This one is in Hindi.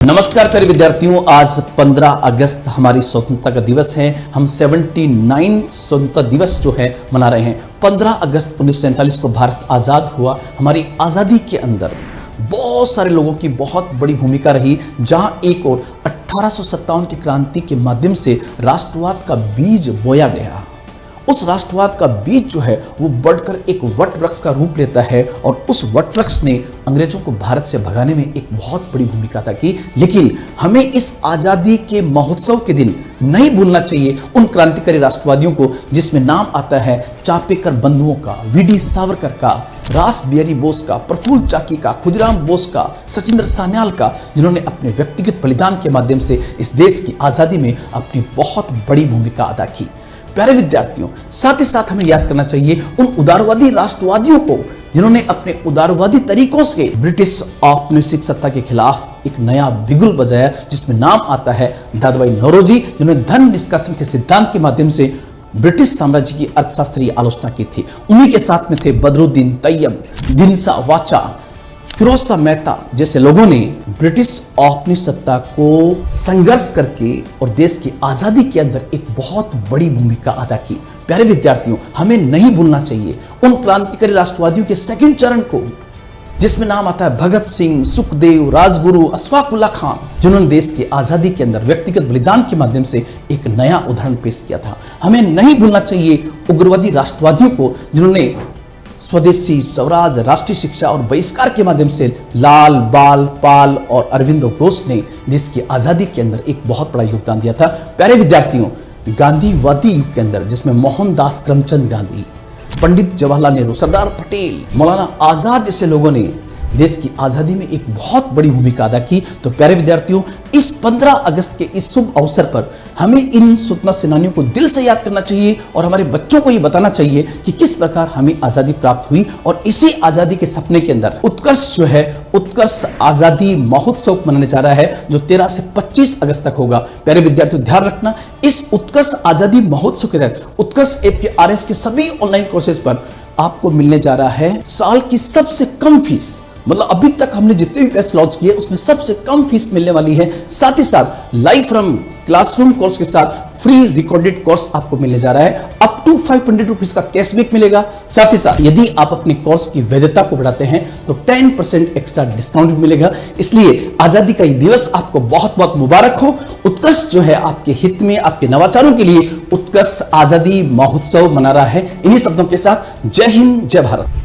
नमस्कार प्यारे विद्यार्थियों, आज 15 अगस्त हमारी स्वतंत्रता का दिवस है। हम 79 स्वतंत्रता दिवस जो है मना रहे हैं। 15 अगस्त 1947 को भारत आज़ाद हुआ। हमारी आज़ादी के अंदर बहुत सारे लोगों की बहुत बड़ी भूमिका रही, जहां एक और 1857 की क्रांति के माध्यम से राष्ट्रवाद का बीज बोया गया। उस राष्ट्रवाद का बीज जो है वो बढ़कर एक वट वृक्ष का रूप लेता है और उस वट वृक्ष ने अंग्रेजों को भारत से भगाने में एक बहुत बड़ी भूमिका अदा की। लेकिन हमें इस आजादी के महोत्सव के दिन नहीं भूलना चाहिए उन क्रांतिकारी राष्ट्रवादियों को जिसमें नाम आता है चापेकर बंधुओं का, वीडी सावरकर का, रास बिहारी बोस का, प्रफुल्ल चाकी का, खुदीराम बोस का, सचिंद्र सान्याल का, जिन्होंने अपने व्यक्तिगत बलिदान के माध्यम से इस देश की आजादी में अपनी बहुत बड़ी भूमिका अदा की। प्यारे विद्यार्थियों, साथ ही साथ हमें याद करना चाहिए उन उदारवादी राष्ट्रवादियों को जिन्होंने अपने उदारवादी तरीकों से ब्रिटिश औपनिवेशिक सत्ता के खिलाफ एक नया बिगुल बजाया, जिसमें नाम आता है दादाभाई नौरोजी, जिन्होंने धन निष्कासन के सिद्धांत के माध्यम से ब्रिटिश साम्राज्य की अर्थशास्त्रीय आलोचना की थी। उन्हीं के साथ में थे बदरुद्दीन तैयब, दिनसा वाचा, फिरोज शाह मेहता जैसे लोगों ने ब्रिटिश औपनिवेशिक सत्ता को संघर्ष करके और देश की आजादी के अंदर एक बहुत बड़ी भूमिका अदा की। प्यारे विद्यार्थियों, हमें नहीं भूलना चाहिए उन क्रांतिकारी राष्ट्रवादियों के सेकंड चरण को, जिसमें नाम आता है भगत सिंह, सुखदेव, राजगुरु, अशफाक उल्लाह खान, जिन्होंने देश की आजादी के अंदर व्यक्तिगत बलिदान के माध्यम से एक नया उदाहरण पेश किया था। हमें नहीं भूलना चाहिए उग्रवादी राष्ट्रवादियों को जिन्होंने स्वदेशी, स्वराज, राष्ट्रीय शिक्षा और बहिष्कार के माध्यम से लाल, बाल, पाल और अरविंदो घोष ने देश की आजादी के अंदर एक बहुत बड़ा योगदान दिया था। प्यारे विद्यार्थियों, गांधीवादी युग के अंदर जिसमें मोहनदास करमचंद गांधी, पंडित जवाहरलाल नेहरू, सरदार पटेल, मौलाना आजाद जैसे लोगों ने देश की आजादी में एक बहुत बड़ी भूमिका अदा की। तो प्यारे विद्यार्थियों, इस 15 अगस्त के इस शुभ अवसर पर हमें इन स्वतंत्रता सेनानियों को दिल से याद करना चाहिए और हमारे बच्चों को ये बताना चाहिए कि किस प्रकार हमें आजादी प्राप्त हुई। और इसी आजादी के सपने के अंदर उत्कर्ष जो है, उत्कर्ष आजादी महोत्सव मनाने जा रहा है, जो 13 से 25 अगस्त तक होगा। प्यारे विद्यार्थियों, ध्यान रखना, इस उत्कर्ष आजादी महोत्सव के तहत उत्कर्ष ऐप के RS के सभी ऑनलाइन कोर्सेज पर आपको मिलने जा रहा है साल की सबसे कम फीस। मतलब अभी तक हमने जितने भी बैच लॉन्च किए उसमें सबसे कम फीस मिलने वाली है। साथ ही साथ लाइव फ्रॉम क्लासरूम कोर्स के साथ फ्री रिकॉर्डेड कोर्स आपको मिलने जा रहा है। अप टू 500 रुपीज का कैशबैक मिलेगा। साथ ही साथ यदि आप अपने कोर्स की वैधता को बढ़ाते हैं तो 10% एक्स्ट्रा डिस्काउंट भी मिलेगा। इसलिए आजादी का ये दिवस आपको बहुत बहुत मुबारक हो। उत्कर्ष जो है आपके हित में, आपके नवाचारों के लिए उत्कर्ष आजादी महोत्सव मना रहा है। इन्हीं शब्दों के साथ जय हिंद, जय भारत।